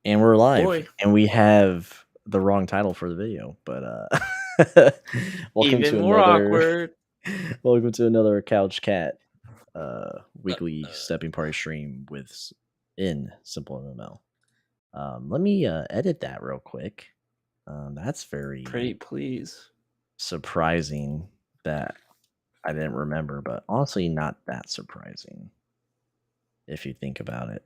And we're live. Boy. And we have the wrong title for the video, but welcome Even to more another awkward. welcome to another Couch Cat weekly stepping party stream with in SimpleMMO. Let me edit that real quick. That's very Pretty please. surprising that I didn't remember, but honestly not that surprising if you think about it.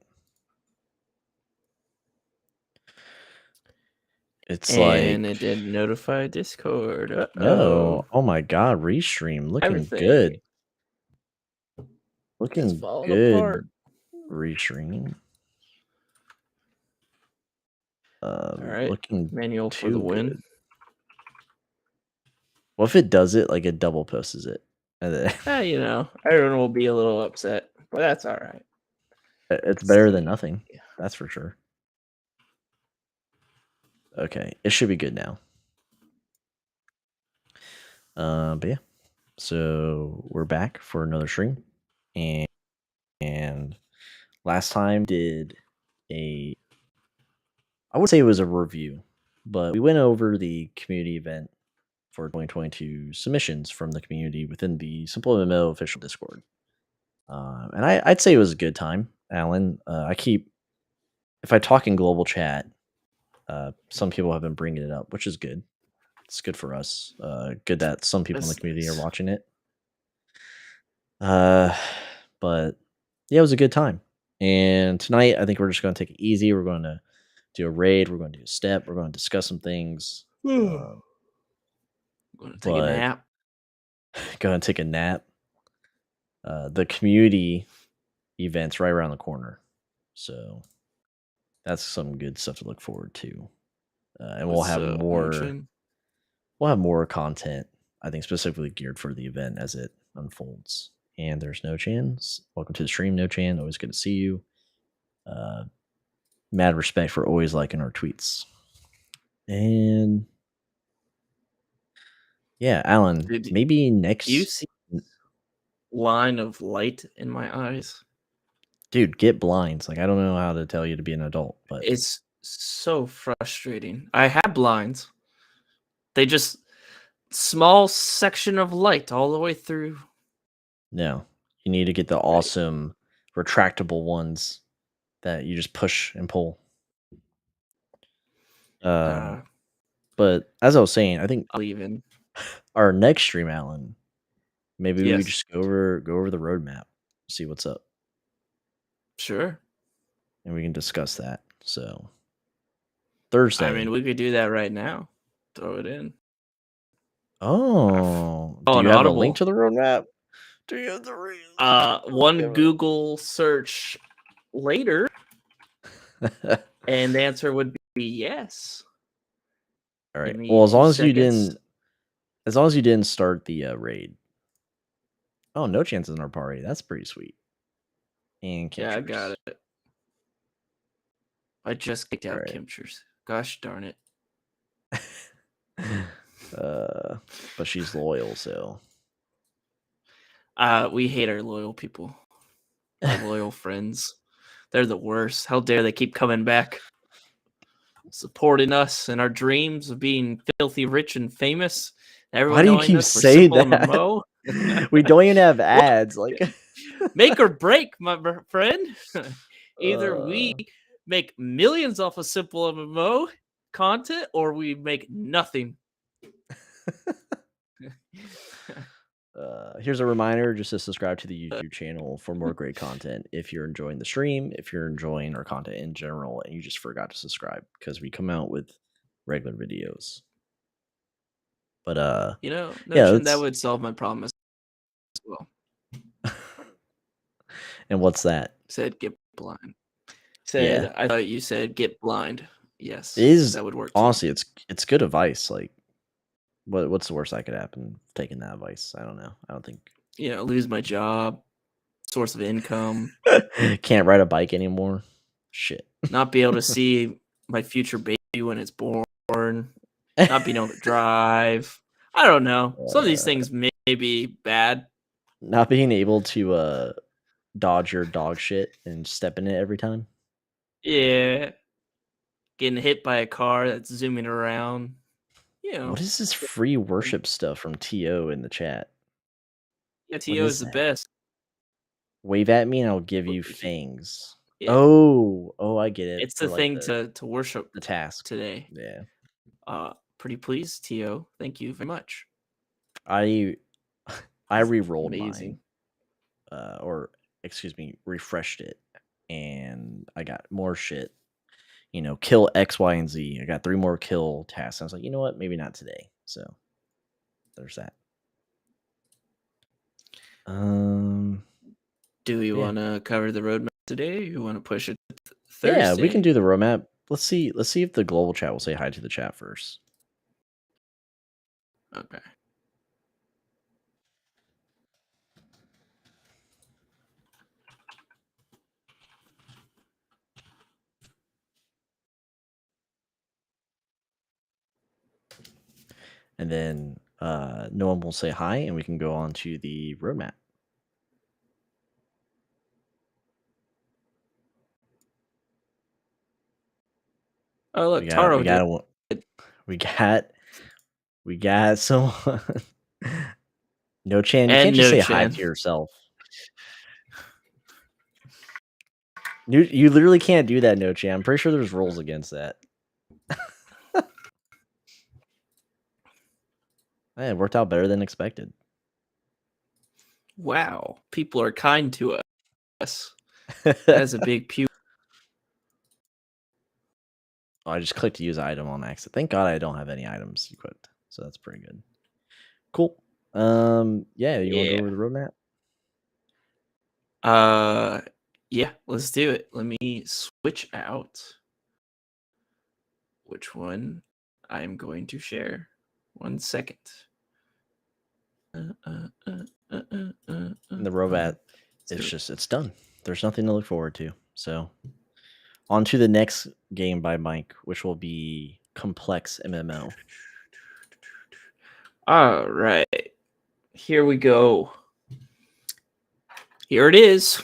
It's And like it didn't notify Discord. Uh-oh. no, oh my god, restream looking Everything. good. It's Looking falling good. apart. Restream. All right. Looking Manual for the too win. good. What if it does it like it double posts it? And then You know, everyone will be a little upset, but that's all right. it's better than nothing. That's for sure. Okay, it should be good now. But yeah, so we're back for another stream, and last time did I would say it was a review, but we went over the community event for 2022 submissions from the community within the SimpleMMO official Discord. And I'd say it was a good time, Alan. If I talk in global chat, some people have been bringing it up, which is good. It's good for us. Good that some people in the community are watching it. But yeah, it was a good time. And tonight, I think we're just going to take it easy. We're going to do a raid. We're going to do a step. We're going to discuss some things. Going to take a nap. Going to take a nap. The community event's right around the corner, so that's some good stuff to look forward to. And we'll have more content, I think, specifically geared for the event as it unfolds. And there's No Chans. Welcome to the stream, No Chan. Always good to see you. Mad respect for always liking our tweets. And yeah, Alan, maybe next. Do you see line of light in my eyes? Dude, get blinds. Like, I don't know how to tell you to be an adult, but it's so frustrating. I have blinds. They just small section of light all the way through. No, you need to get the awesome retractable ones that you just push and pull. But as I was saying, I think I'll even our next stream, Alan, maybe we just go over the roadmap, see what's up. Sure. And we can discuss that. So Thursday. I mean, we could do that right now. Throw it in. Oh, do you have a link to the roadmap? Do you have the one Google search later, and the answer would be yes. All right. Well, as long as you didn't start the raid. Oh, No Chance in our party. That's pretty sweet. And Kimchers. Yeah, I got it. I just kicked out Kimchers. Gosh darn it. But she's loyal, so. We hate our loyal people. Our loyal friends. They're the worst. How dare they keep coming back, supporting us in our dreams of being filthy rich and famous. Why do you keep saying that? We don't even have ads. Like, make or break, my friend. Either we make millions off of SimpleMMO content, or we make nothing. Here's a reminder just to subscribe to the YouTube channel for more great content. If you're enjoying the stream, if you're enjoying our content in general, and you just forgot to subscribe, because we come out with regular videos. But that would solve my problem as well. And what's that? Said get blind. I thought you said get blind. Yes, that would work. Honestly, it's good advice. Like, what's the worst that could happen? Taking that advice, I don't know. I don't think. Lose my job, source of income. Can't ride a bike anymore. Shit. Not be able to see my future baby when it's born. Not being able to drive. I don't know. Some of these things may be bad. Not being able to dodge your dog shit and step in it every time. Yeah. Getting hit by a car that's zooming around. You know. What is this free worship stuff from TO in the chat? Yeah, What TO is is the that? best. Wave at me and I'll give you fangs. Yeah. Oh, I get it. It's For the like thing to worship the task today. Yeah. Pretty pleased, TO. Thank you very much. I re-rolled Amazing. mine. Or excuse me, refreshed it, and I got more shit. Kill X, Y, and Z. I got 3 more kill tasks. I was like, you know what? Maybe not today. So there's that. Do we Yeah. want to cover the roadmap today? Or you want to push it Thursday? Yeah, we can do the roadmap. Let's see if the global chat will say hi to the chat first. Okay. And then no one will say hi, and we can go on to the roadmap. Oh, look, We Taro did. we got someone. No Chan, you And can't just No say hi Chan. to yourself. You literally can't do that, No Chan. I'm pretty sure there's rules against that. It worked out better than expected. Wow, people are kind to us. That's a big pew. Oh, I just clicked use item on accident. Thank God I don't have any items equipped, so that's pretty good. Cool. Yeah, you want to go over the roadmap? Yeah, let's do it. Let me switch out which one I'm going to share. 1 second. The roadmap, it's done. There's nothing to look forward to. So, on to the next game by Mike, which will be Complex MMO. All right, here we go. Here it is.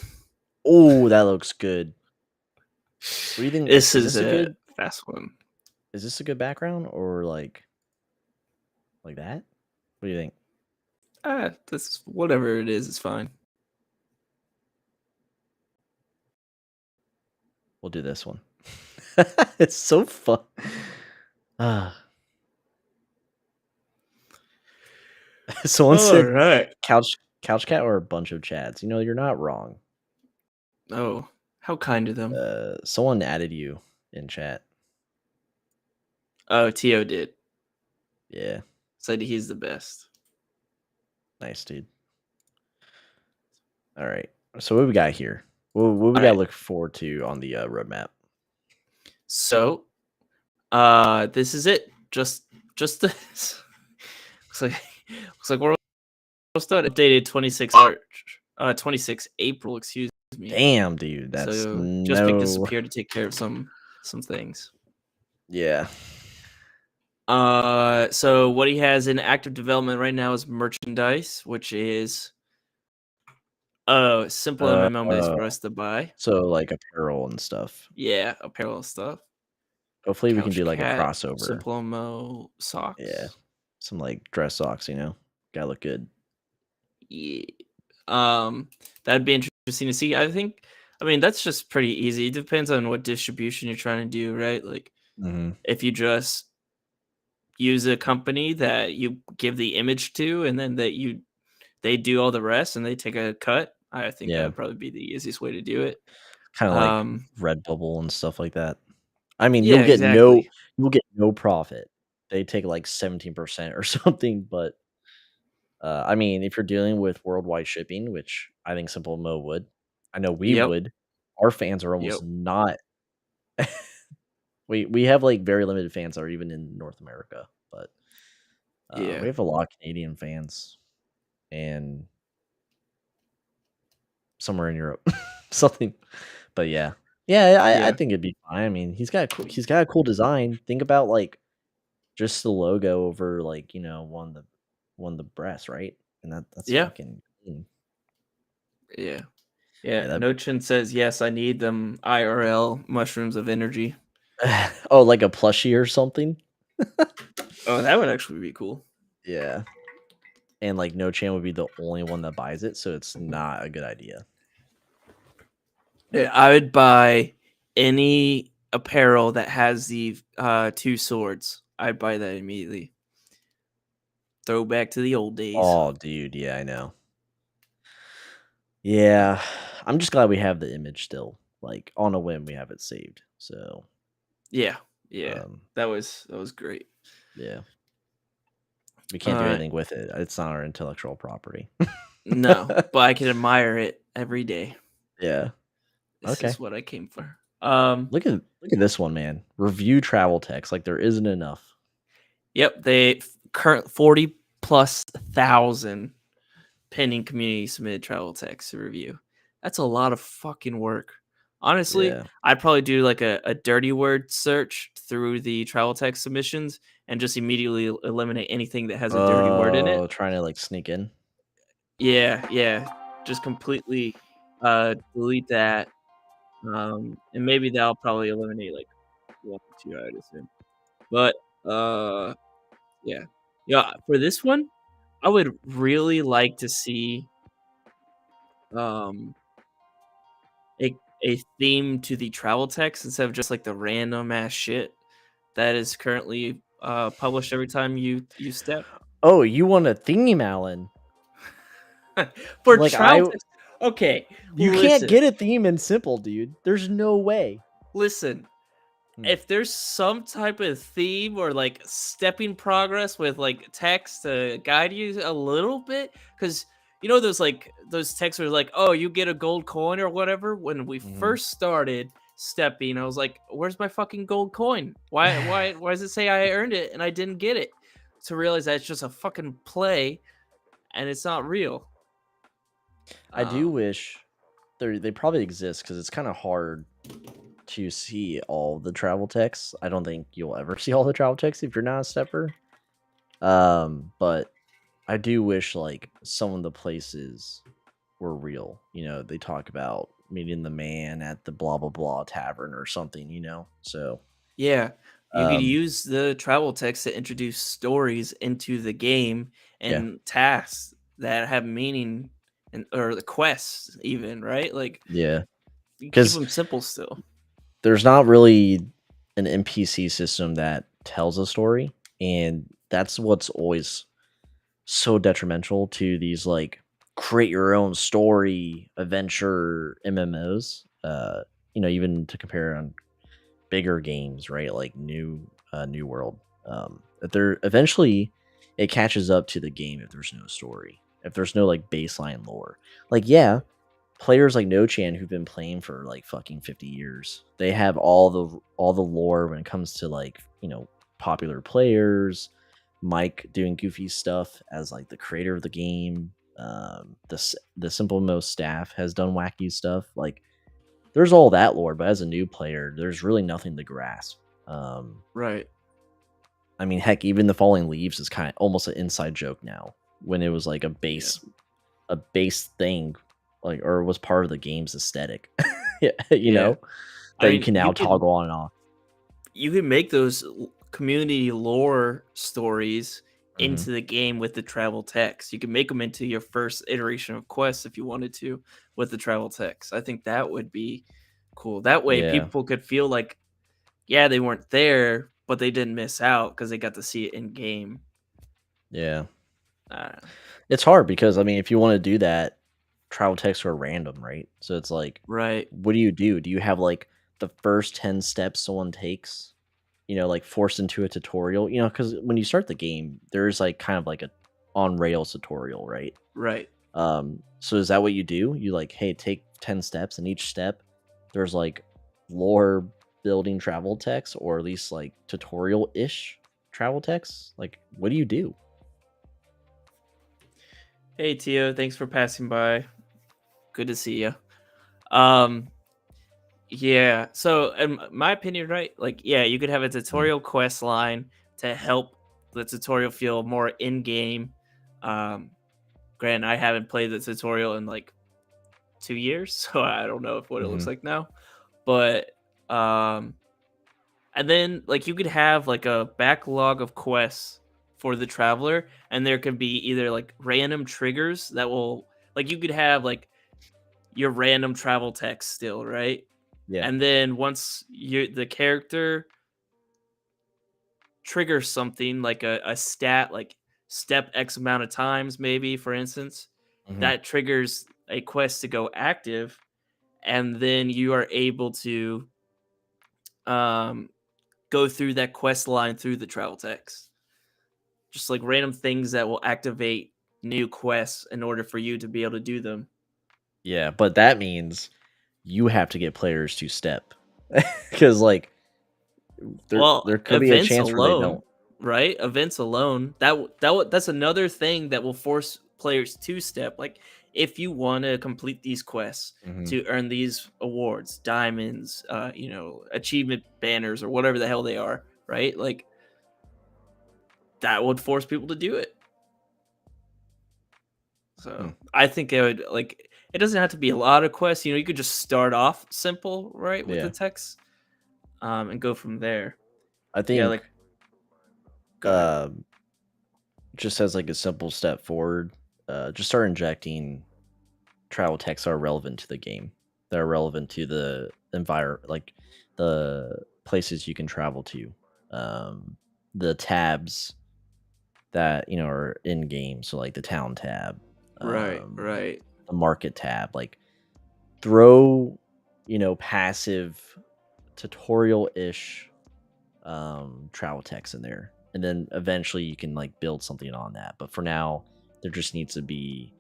Oh, that looks good. What do you think? This is a good fast one. Is this a good background or like that? What do you think? This whatever it is fine. We'll do this one. It's so fun. Someone said, right. couch cat or a bunch of chads. You're not wrong. Oh, how kind of them. Someone added you in chat. Oh, Tio did. Yeah. Said he's the best. Nice, dude. All right. So what we got here? What we got to look forward to on the roadmap? So, this is it. Just this. looks like we're almost done. Updated 26 March, 26 April. Excuse me. Damn, dude. That's so just picked this up here to take care of some things. Yeah. So what he has in active development right now is merchandise, which is simple MMO ways for us to buy. So like apparel and stuff. Yeah, apparel stuff. Hopefully we can do like a crossover. SimpleMMO socks. Yeah. Some like dress socks, Gotta look good. Yeah. That'd be interesting to see. I mean, that's just pretty easy. It depends on what distribution you're trying to do, right? Like if you just use a company that you give the image to and then they do all the rest and they take a cut, I think that would probably be the easiest way to do it. Kind of like Redbubble and stuff like that. I mean, you'll get no profit. They take like 17% or something, but I mean, if you're dealing with worldwide shipping, which I think SimpleMMO would, I know we would. Our fans are almost not. We have like very limited fans that are even in North America, but we have a lot of Canadian fans and somewhere in Europe, something. But yeah, Yeah, I Yeah. think it'd be fine. I mean, he's got a cool design. Think about, like, just the logo over, like, one of the breasts, right? And that's Yeah. fucking clean. Yeah. Yeah, Yeah. Nochin says, yes, I need them IRL mushrooms of energy. oh, like a plushie or something? Oh, that would actually be cool. Yeah, and, like, No Chan would be the only one that buys it, so it's not a good idea. Yeah, I would buy any apparel that has the two swords. I'd buy that immediately. Throwback to the old days. Oh, dude, yeah, I know. Yeah, I'm just glad we have the image still. Like, on a whim, we have it saved, so, Yeah. Yeah. um, That was great. yeah. We can't do Uh anything with it. It's not our intellectual property. no, but I can admire it every day. Yeah, This okay. is what I came for. Look at this one, man. Review travel text, like, there isn't enough. Yep, they current 40 plus thousand pending community submitted travel text to review. That's a lot of fucking work. Honestly, Yeah. I'd probably do like a dirty word search through the travel text submissions and just immediately eliminate anything that has a dirty word in it. Oh, trying to, like, sneak in? Yeah, yeah. Just completely delete that. And maybe that'll probably eliminate like one or two, I'd assume. But uh yeah. Yeah, for this one, I would really like to see um a a theme to the travel text instead of just like the random ass shit that is currently published every time you step. Oh, you want a theme, Alan. For Like, travel text. Okay, you can't listen. get a theme in Simple, dude. There's no way. Listen. Hmm, If there's some type of theme or like stepping progress with like text to guide you a little bit, because those like those texts were like, oh, you get a gold coin or whatever. When we mhm. first started stepping, I was like, where's my fucking gold coin? Why does it say I earned it and I didn't get it? To realize that it's just a fucking play and it's not real. I do Um, wish they probably exist because it's kinda hard to see all the travel texts. I don't think you'll ever see all the travel texts if you're not a stepper. But I do wish, like, some of the places were real. They talk about meeting the man at the blah blah blah tavern or something. So, Yeah, you could um, use the travel text to introduce stories into the game yeah, and tasks that have meaning and or the quests even, right? Like yeah, you keep because them simple still. there's not really an NPC system that tells a story, and that's what's always so detrimental to these, like, create your own story adventure MMOs. Even to compare on bigger games, right? Like New World. That they're eventually it catches up to the game if there's no story, if there's no, like, baseline lore. Like, yeah, players like No Chan who've been playing for like fucking 50 years, they have all the lore when it comes to, like, popular players. Mike doing goofy stuff as, like, the creator of the game. The SimpleMO staff has done wacky stuff. Like, there's all that lore, but as a new player, there's really nothing to grasp. Um, Right. I mean, heck, even the Falling Leaves is kind of almost an inside joke now, when it was like Yeah. a base thing, like, or was part of the game's aesthetic. Yeah, Yeah. I that you mean, can now toggle on and off. you can make those community lore stories Hmm. into the game with the travel text. You can make them into your first iteration of quests if you wanted to with the travel text. I think that would be cool. That way Yeah, people could feel like yeah, they weren't there, but they didn't miss out because they got to see it in game. yeah. Uh, It's hard because, I mean, if you want to do that, travel texts are random, right? So it's like, right, what do you do? Do you have, like, the first 10 steps someone takes, like, forced into a tutorial? Because when you start the game, there's, like, kind of like a on rails tutorial, right? right. So is that what you do? You, like, hey, take 10 steps, and each step there's, like, lore building travel text, or at least, like, tutorial ish travel text? Like, what do you do? Hey Tio, thanks for passing by. Good to see you. Um, Yeah. So, in my opinion, right? Like, yeah, you could have a Mhm. tutorial quest line to help the tutorial feel more in game. Um, Granted, I haven't played the tutorial in like 2 years, so I don't know if what it looks Mhm. like now. But um, and then like you could have like a backlog of quests for the traveler, and there could be either like random triggers that will like you could have like your random travel text still, right? Yeah. And then once the character triggers something like a stat, like step X amount of times, maybe for instance, Mhm. that triggers a quest to go active, and then you are able to um, go through that quest line through the travel text. Just like random things that will activate new quests in order for you to be able to do them. Yeah, but that means you have to get players to step. Because like, Well, there could be a events chance where they don't. alone, right? Events alone, that's another thing that will force players to step. Like if you want to complete these quests Mhm. to earn these awards, diamonds, achievement banners or whatever the hell they are, right? Like that would force people to do it. Hmm. So I think it would like it doesn't have to be a lot of quests. You could just start off simple, right, with the Yeah. text, and go from there. I Yeah, think, like go ahead. um, just as, like, a simple step forward, just start injecting travel texts that are relevant to the game, that are relevant to the like, the places you can travel to, the tabs that, are in game, so, like, the town tab, Right, um, right, the market tab, like, throw, passive tutorial-ish, travel text in there, and then eventually you can, like, build something on that, but for now, there just needs to be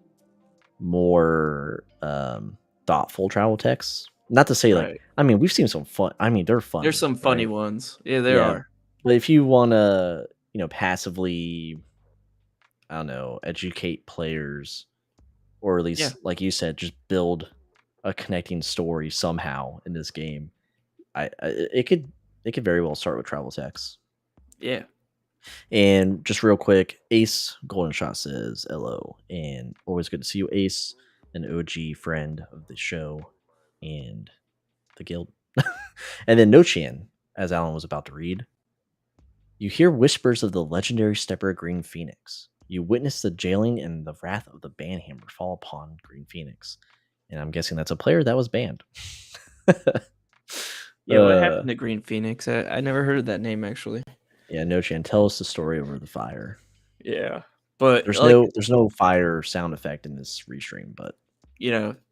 more, thoughtful travel texts. Not to say, like, right. I mean, we've seen some fun, I mean, they're There's funny, some funny right? ones. Yeah, there Yeah, are. but if you wanna, passively, I don't know, educate players, or at Yeah, least, like you said, just build a connecting story somehow in this game, I it could very well start with travel text. yeah. And just real quick, Ace Golden Shot says hello, and always good to see you, Ace, an OG friend of the show and the guild. And then Nochan, as Alan was about to read, you hear whispers of the legendary stepper Green Phoenix. You witness the jailing and the wrath of the banhammer fall upon Green Phoenix. And I'm guessing that's a player that was banned. Yeah, what uh, happened to Green Phoenix? I never heard of that name actually. yeah, Nochan, tell us the story over the fire. Yeah. But There's like, no fire sound effect in this restream, but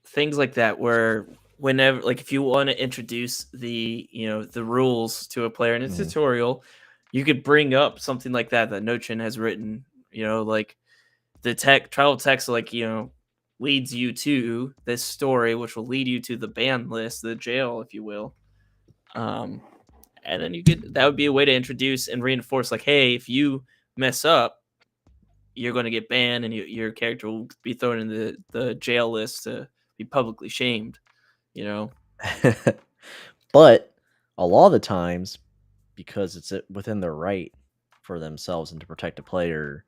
things like that where whenever like if you want to introduce the rules to a player in a mhm. tutorial, you could bring up something like that Nochin has written, like the tech travel text like, leads you to this story which will lead you to the ban list, the jail, if you will. Um and then that would be a way to introduce and reinforce like, hey, if you mess up, you're going to get banned and your character will be thrown in the jail list to be publicly shamed, you know? But a lot of the times, because it's within their right for themselves and to protect a player,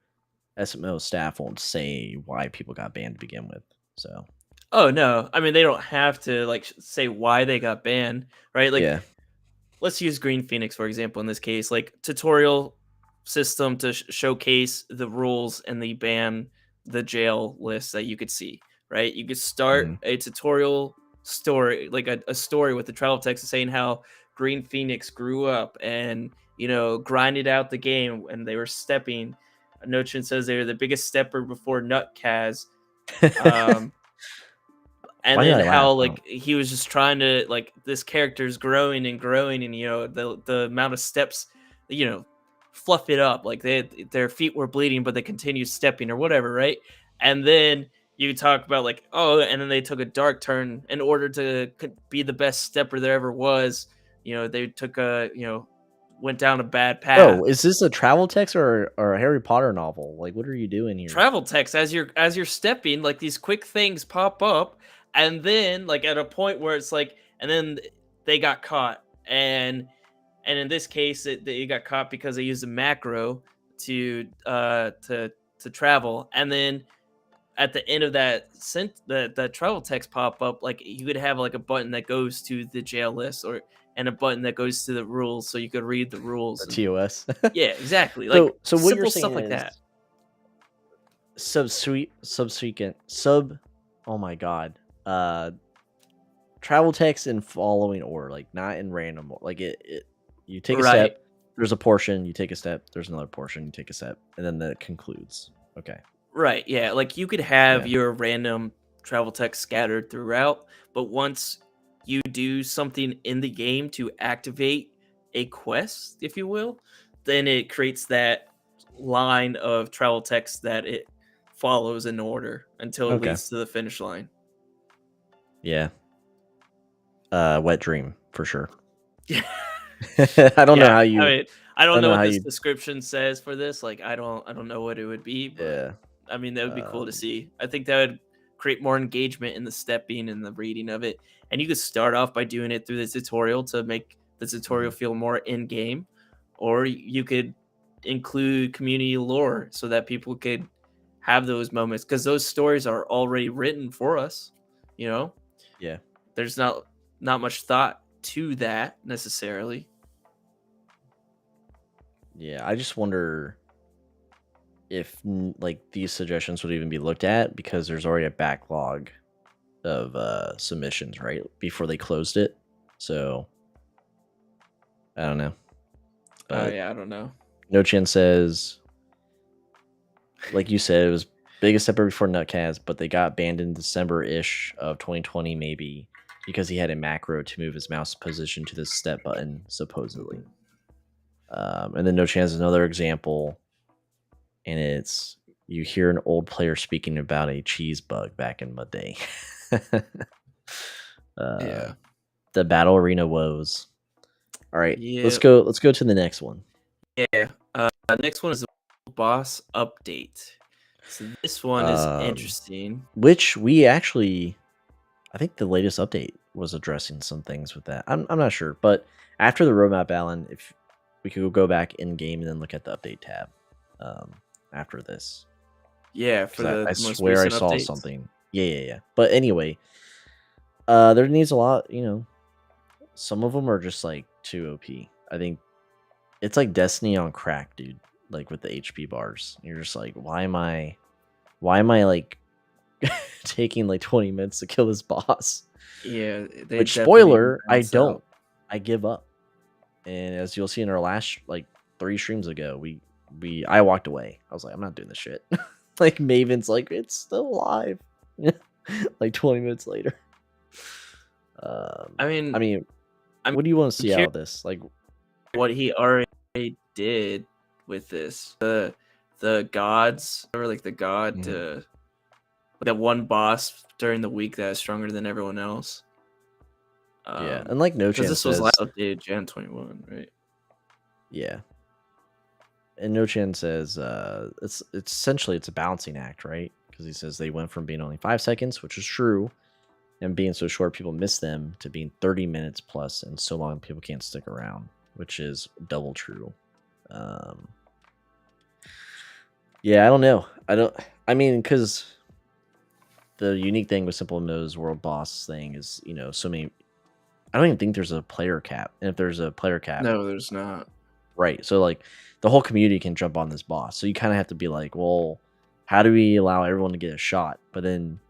SMO staff won't say why people got banned to begin with. So Oh, no. I mean, they don't have to like say why they got banned, right? Like yeah. let's use Green Phoenix for example in this case, like tutorial system to showcase the rules and the jail list that you could see, right? You could start Mhm. a tutorial story, like a story with the travel text saying how Green Phoenix grew up and grinded out the game and they were stepping. Nochin says they were the biggest stepper before Nutkaz. Um, and Why did then I laugh? how I don't. like he was just trying to like this character's growing and growing and the amount of steps, fluff it up like their feet were bleeding but they continued stepping or whatever, right? And then you talk about like, oh, and then they took a dark turn in order to be the best stepper there ever was. They took went down a bad path. Bro, is this a travel text or a Harry Potter novel? Like, what are you doing here? Travel text as you're stepping, like these quick things pop up, and then like at a point where it's like, and then they got caught, and in this case, they got caught because they used a macro to travel, and then at the end of that the travel text pop up, like you could have like a button that goes to the jail list, or and a button that goes to the rules, so you could read the rules. The And TOS. yeah, exactly. Like So what you're simple saying stuff like is that. subsequent sub. Oh my god. Travel text in following order, like not in random. Like it you take a Right. step. There's a portion. You take a step. There's another portion. You take a step, and then that concludes. Okay. Right. Yeah. Like you could have Yeah. your random travel text scattered throughout, but once you do something in the game to activate a quest, if you will, then it creates that line of travel text that it follows in order until it Okay. leads to the finish line. Yeah. Wet dream for sure. Yeah. I don't know how I you. mean, I don't don't know know what how this you. description says for this. Like, I don't know what it would be, but Yeah. I mean, that would be cool to Um, see. I think that would create more engagement in the stepping and the reading of it. And you could start off by doing it through the tutorial to make the tutorial Mhm. feel more in game, or you could include community lore so that people could have those moments, because those stories are already written for us. You know, Yeah. there's not much thought to that necessarily. Yeah. I just wonder if like these suggestions would even be looked at because there's already a backlog of submissions right before they closed it. So I don't know. But Yeah, I don't know. No Chin says, like you said, it was biggest step ever before Nutcast, but they got banned in December-ish of 2020 maybe because he had a macro to move his mouse position to the step button supposedly. And then No Chance is another example, and it's you hear an old player speaking about a cheese bug back in the day. Yeah. The battle arena woes. All right, let's Yeah. go. Let's go to the next one. Yeah. Next one is the boss update. So this one is interesting. Which we actually, I think the latest update was addressing some things with that. I'm not sure, but after the roadmap, Alan, if we could go back in game and then look at the update tab after this. Yeah, for the I most swear I recent saw updates. something. Yeah. But anyway, there needs a lot. Some of them are just like too OP. I think it's like Destiny on crack, dude. Like with the HP bars, you're just like, why am I like taking like 20 minutes to kill this boss? Yeah, they Which definitely need to spoiler, I balance don't. out. I give up. And as you'll see in our last like 3 streams ago, I walked away. I was like, I'm not doing this shit. Like Maven's like, it's still alive. Like 20 minutes later. I mean, what do you want to I'm see out curious of this? Like, what he already did with this. The gods, or like the god Mhm. to that one boss during the week that is stronger than everyone else. Yeah, and like No because Chance this was says, last updated Jan 21, right? yeah, and No Chan says it's essentially it's a balancing act, right? Because he says they went from being only 5 seconds, which is true, and being so short people miss them, to being 30 minutes plus and so long people can't stick around, which is double true. Yeah, I don't know. I mean, because the unique thing with SimpleMMO's world boss thing is, so many. I don't even think there's a player cap, and if there's a player cap, No, there's not. right? So like the whole community can jump on this boss. So you kind of have to be like, well, how do we allow everyone to get a shot? But then,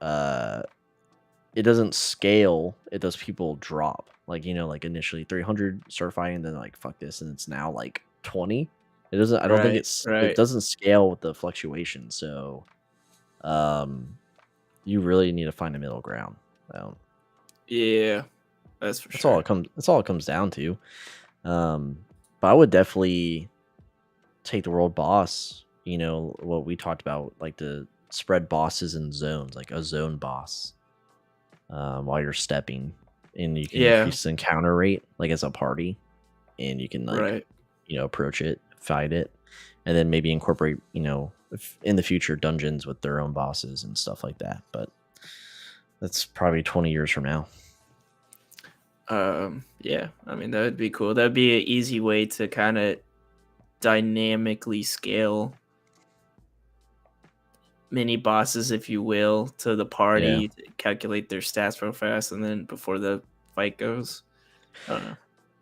it doesn't scale. It does people drop. Like like initially 300 start fighting, then like fuck this, and it's now like 20. It doesn't. I don't think Right, it right. doesn't scale with the fluctuation. So, you really need to find a middle ground. Yeah, that's for That's sure. all it comes. That's all it comes down to. But I would definitely take the world boss. What we talked about, like to spread bosses in zones, like a zone boss. While you're stepping, and you can increase the encounter rate, like as a party, and you can like right. approach it, fight it, and then maybe incorporate in the future dungeons with their own bosses and stuff like that. But that's probably 20 years from now. Yeah, I mean that would be cool. That would be an easy way to kind of dynamically scale mini bosses, if you will, to the Yeah. party, calculate their stats real fast, and then before the fight goes. I don't know.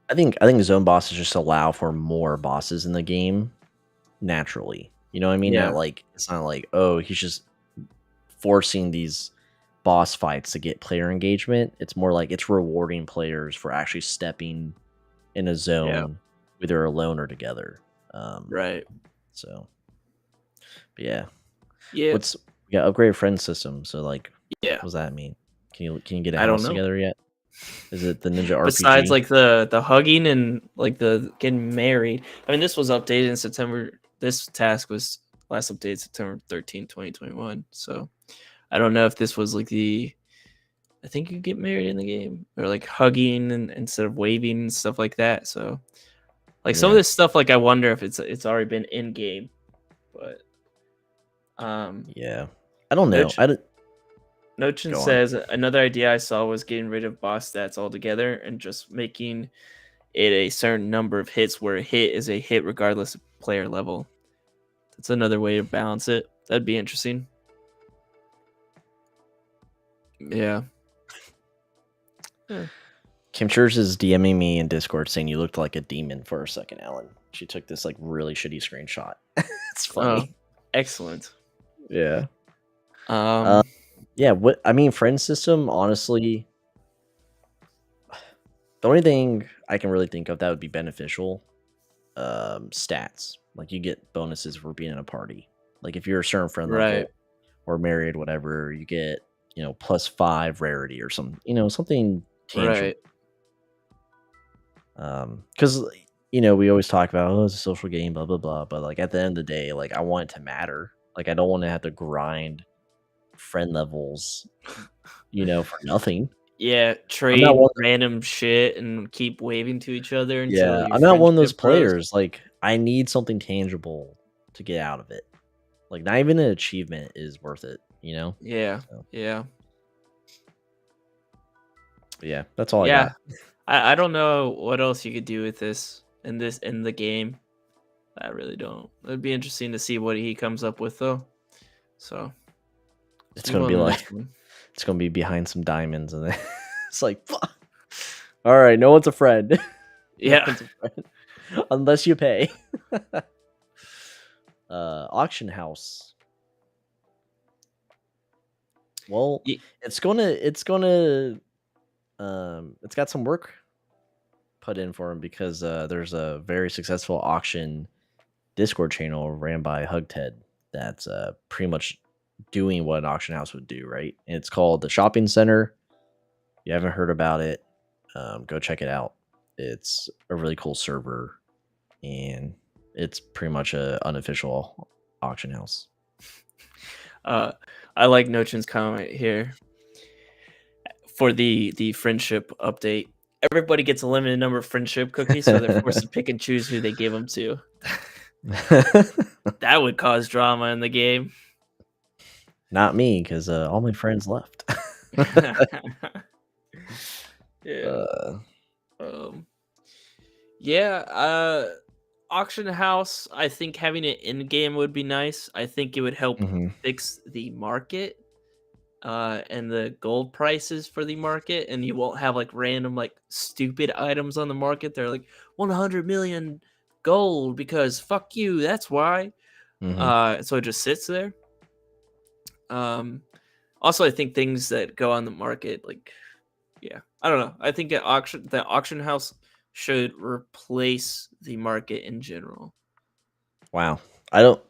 I think zone bosses just allow for more bosses in the game naturally. You know what I mean? Yeah, Not like it's not like, oh, he's just forcing these boss fights to get player engagement. It's more like it's rewarding players for actually stepping in a yeah, zone, whether alone or together. Um, right. so, but yeah, Yeah, what's yeah upgraded friend system? So like, yeah. what does that mean? Can you get a I don't house know. together yet? Is it the Ninja Besides, RPG? like the hugging and like the getting married. I mean, this was updated in September. This task was last updated September 13th, 2021. So I don't know if this was like the. I think you get married in the game, or like hugging and instead of waving and stuff like that. So like some of Yeah, this stuff, like I wonder if it's already been in game, but yeah. I don't know. Notch I don't Nochin go on. says another idea I saw was getting rid of boss stats altogether and just making it a certain number of hits where a hit is a hit regardless of player level. That's another way to balance it. That'd be interesting. Yeah. Yeah. Kim Church is DMing me in Discord saying you looked like a demon for a second, Alan. She took this like really shitty screenshot. It's Oh, funny. excellent. Yeah. Um, Yeah. What I mean, friend system. Honestly, the only thing I can really think of that would be beneficial, stats. Like you get bonuses for being in a party. Like if you're a certain friend right, level or married, whatever, you get +5 rarity or some something tangible. right. Because we always talk about, oh, it's a social game, blah blah blah, but like at the end of the day, like I want it to matter. Like I don't want to have to grind friend levels, for nothing. Yeah, I'm not trade one. random shit and keep waving to each other until Yeah, your I'm not one of those friendship grows. players. Like I need something tangible to get out of it. Like not even an achievement is worth it. Yeah, So, yeah, but yeah, that's all I yeah. got. I don't know what else you could do with this in the game. I really don't. It'd be interesting to see what he comes up with though. So let's It's move gonna on be to the like next one. it's gonna be behind some diamonds, and then it's like, fuck. All right, no one's a friend. No Yeah. one's a friend unless you pay. Auction house. Well, Ye- it's got some work put in for him because there's a very successful auction Discord channel ran by Hugted that's pretty much doing what an auction house would do, right? And it's called the Shopping Center. If you haven't heard about it, go check it out. It's a really cool server, and it's pretty much a unofficial auction house. I like Nochin's comment here for the friendship update. Everybody gets a limited number of friendship cookies, so they're forced to pick and choose who they give them to. That would cause drama in the game. Not me, because all my friends left. Yeah. uh, Um, yeah, auction house, I think having it in game would be nice. I think it would help mhm. fix the market and the gold prices for the market, and you won't have like random like stupid items on the market. They're like 100 million gold because fuck you, that's why. Mhm. So it just sits there. Um Also I think things that go on the market like yeah, I don't know. I think the auction house should replace the market in general. Wow. I don't.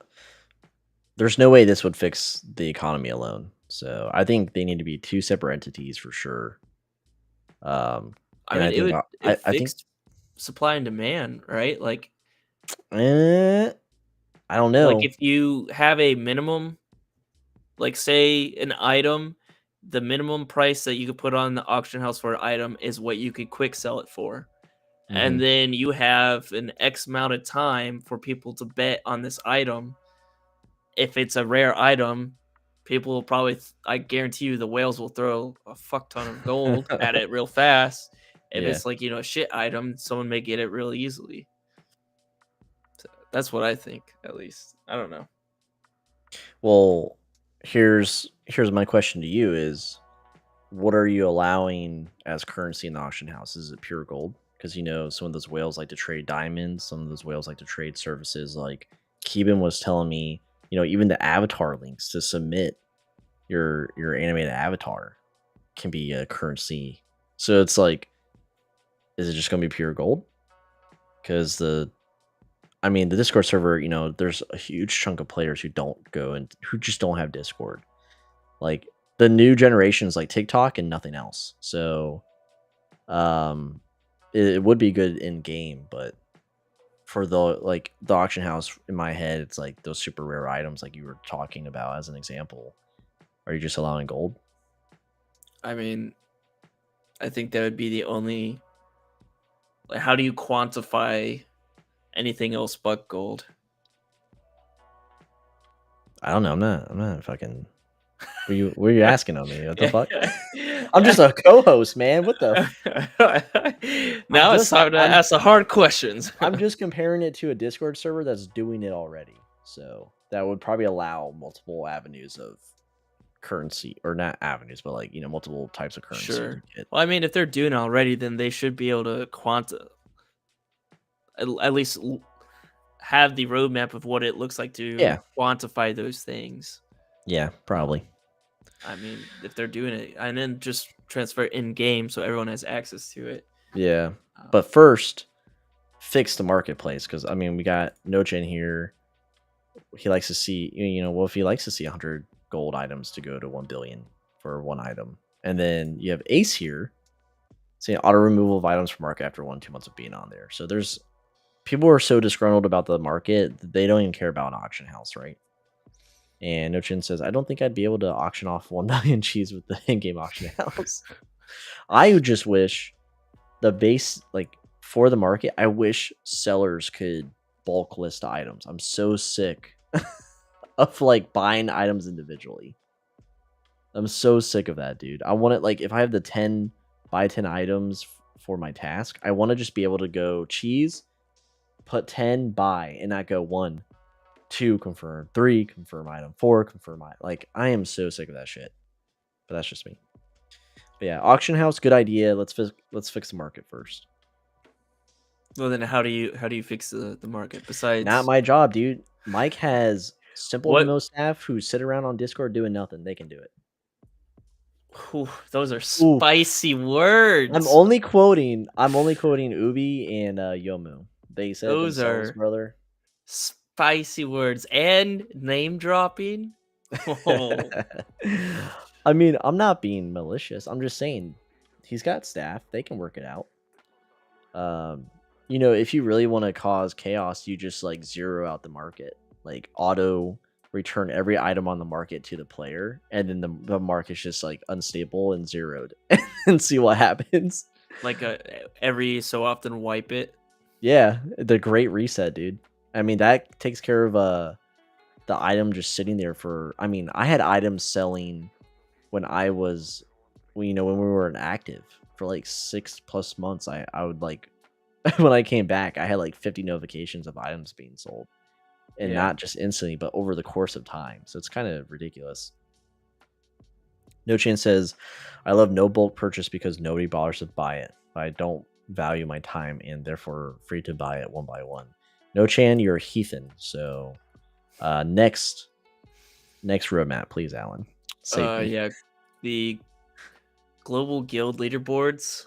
There's no way this would fix the economy alone. So I think they need to be two separate entities for sure. Um, I and mean, I think it I think fixed supply and demand, right? eh, I don't Like know. if you have a minimum, like say an item, the minimum price that you could put on the auction house for an item is what you could quick sell it for. And Hmm. then you have an X amount of time for people to bet on this item. If it's a rare item, people will probably, I guarantee you, the whales will throw a fuck ton of gold at it real fast. If Yeah. it's like, a shit item, someone may get it really easily. So that's what I think, at least. I don't know. Well, here's my question to you is what are you allowing as currency in the auction house? Is it pure gold? Because some of those whales like to trade diamonds, some of those whales like to trade services. Like Keeban was telling me, even the avatar links to submit your animated avatar can be a currency. So it's like, is it just gonna be pure gold? Because the Discord server, there's a huge chunk of players who don't go and who just don't have Discord. Like the new generation is like TikTok and nothing else. So it would be good in game, but for the auction house in my head, it's like those super rare items like you were talking about as an example. Are you just allowing gold? I mean, I think that would be the only. Like, how do you quantify anything else but gold? I don't know. I'm not fucking. What are you asking of me? What the fuck? I'm just a co-host, man. What the? Now it's time to ask the hard questions. I'm just comparing it to a Discord server that's doing it already. So that would probably allow multiple avenues of currency, or not avenues, but like multiple types of currency. Sure. Well, I mean, if they're doing it already, then they should be able to at least have the roadmap of what it looks like to quantify those things. Yeah, probably. I mean, if they're doing it, and then just transfer it in game so everyone has access to it. Yeah, but first, fix the marketplace, because we got Nochin here. He likes to see, if he likes to see 100 gold items to go to 1 billion for one item, and then you have Ace here saying auto removal of items from market after 1-2 months of being on there. So there's people are so disgruntled about the market that they don't even care about an auction house, right? And Nochin says, I don't think I'd be able to auction off 1 million cheese with the in-game auction house. I would just wish the base, like for the market, I wish sellers could bulk list items. I'm so sick of like buying items individually. I'm so sick of that, dude. I want it like if I have the 10 buy 10 items for my task, I want to just be able to go cheese, put 10 buy, and not go 1, 2 confirm, 3 confirm item, 4 confirm item. Like I am so sick of that shit. But that's just me. But yeah, auction house, good idea. Let's fix the market first. Well, then how do you fix the market besides? Not my job, dude. Mike has SimpleMMO staff who sit around on Discord doing nothing. They can do it. Ooh, those are spicy words. I'm only quoting Ubi and Yomu. They said those themselves, brother. Spicy words and name dropping. Oh. I'm not being malicious. I'm just saying he's got staff. They can work it out. If you really want to cause chaos, you just like zero out the market. Like auto return every item on the market to the player, and then the market's just like unstable and zeroed and see what happens. Like every so often wipe it. Yeah, the great reset, dude. That takes care of the item just sitting there for I had items selling when I was when we were inactive for like 6+ months. I would like when I came back, I had like 50 notifications of items being sold. And not just instantly, but over the course of time. So it's kind of ridiculous. No Chance says, I love no bulk purchase because nobody bothers to buy it. I don't value my time and therefore free to buy it one by one. No Chan, you're a heathen. So next roadmap, please, Alan. Yeah, the global guild leaderboards.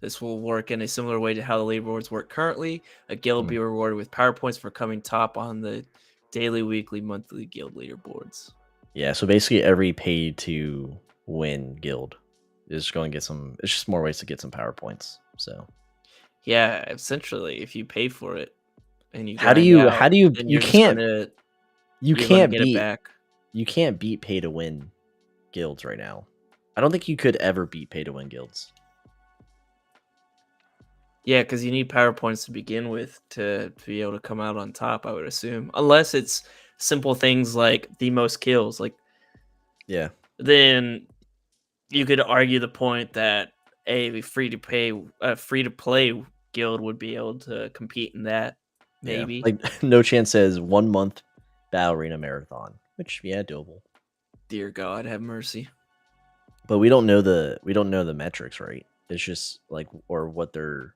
This will work in a similar way to how the leaderboards work currently. A guild will be rewarded with power points for coming top on the daily, weekly, monthly guild leaderboards. Yeah, so basically every pay to win guild is going to get some. It's just more ways to get some power points. So yeah, essentially, if you pay for it and you can't beat pay to win guilds right now. I don't think you could ever beat pay to win guilds. Yeah, because you need power points to begin with to be able to come out on top, I would assume. Unless it's simple things like the most kills. Like, yeah. Then you could argue the point that a free to play guild would be able to compete in that. Yeah, Maybe. like No Chance says 1 month Battle Arena marathon, which yeah, doable. Dear God, have mercy. But we don't know the metrics, right? It's just like or what they're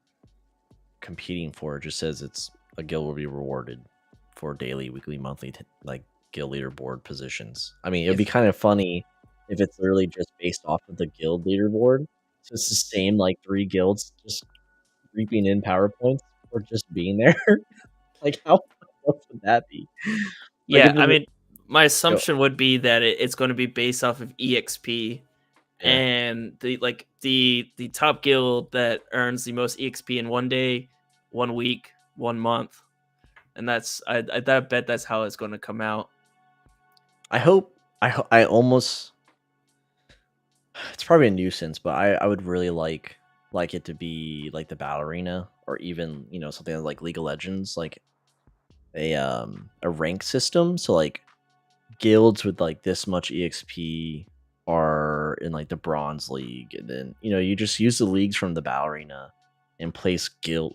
competing for. It just says it's a guild will be rewarded for daily, weekly, monthly, like guild leaderboard positions. I mean, it would be If kind of funny if it's literally just based off of the guild leaderboard. So it's the same like 3 guilds just reaping in PowerPoints for just being there. Like how fucked up would that be? Like yeah, if it I was, mean, my you know, assumption would be that it's going to be based off of EXP, yeah. and the top guild that earns the most EXP in 1 day, 1 week, 1 month, and I bet that's how it's going to come out. I hope I almost it's probably a nuisance, but I would really like it to be like the Battle Arena or even, something like League of Legends, like a rank system. So like guilds with like this much EXP are in like the bronze league, and then you just use the leagues from the Battle Arena and place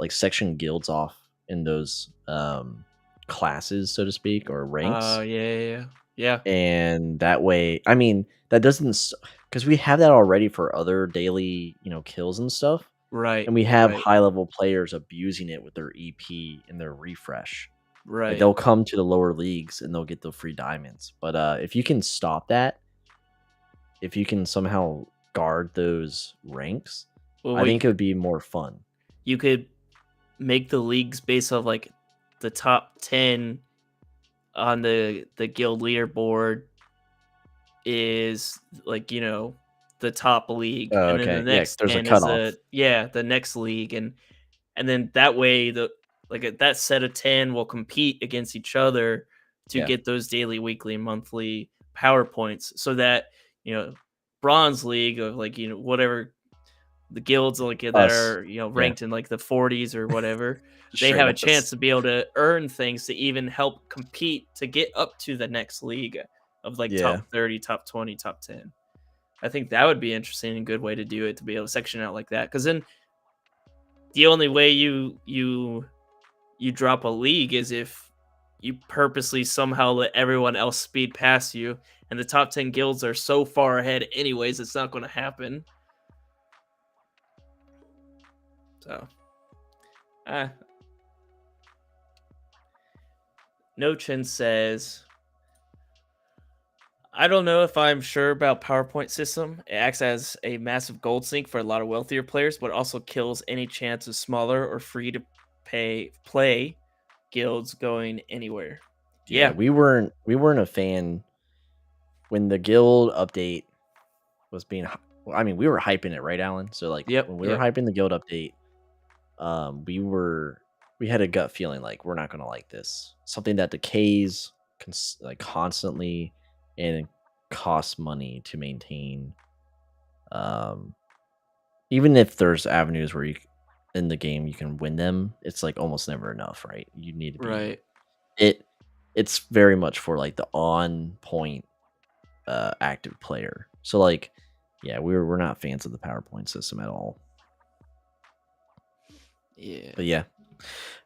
section guilds off in those classes, so to speak, or Oh, ranks. yeah, yeah, yeah. Yeah, And that way, I mean, that doesn't, because we have that already for other daily, kills and stuff. right, And we have right, high level players abusing it with their EP and their refresh. Like right. they'll come to the lower leagues and they'll get the free diamonds. But if you can stop that, if you can somehow guard those ranks, Well, I what think it would be more fun. you could make the leagues based off like the top 10 on the guild leaderboard is like, the top league, Oh, and then the okay. Yeah, next there's a 10 is cutoff. the next league, and then that way that set of 10 will compete against each other to Yeah. get those daily, weekly, and monthly power points, so that, you know, bronze league of like, whatever the guilds like that Us. are, Yeah. ranked in like the 40s or whatever, they have Straight a us. chance to be able to earn things to even help compete to get up to the next league of like top Yeah. 30, top 20, top 10. I think that would be interesting and good way to do it, to be able to section out like that, because then the only way you drop a league is if you purposely somehow let everyone else speed past you, and the top 10 guilds are so far ahead anyways, it's not going to happen. So uh Nochin says, I don't know if I'm sure about PowerPoint system. It acts as a massive gold sink for a lot of wealthier players, but also kills any chance of smaller or free to pay play guilds going anywhere. Yeah, Yeah. we weren't a fan when the guild update was well, I mean, we were hyping it, right, Alan? So like Yep. when we were Yep. hyping the guild update, we had a gut feeling like we're not gonna like this. Something that decays like constantly and costs money to maintain. Um, Even if there's avenues where in the game you can win them, it's like almost never enough, right? You need to be Right. it. It's very much for like the on point active player. So like, yeah, we're not fans of the PowerPoint system at all. Yeah. But yeah,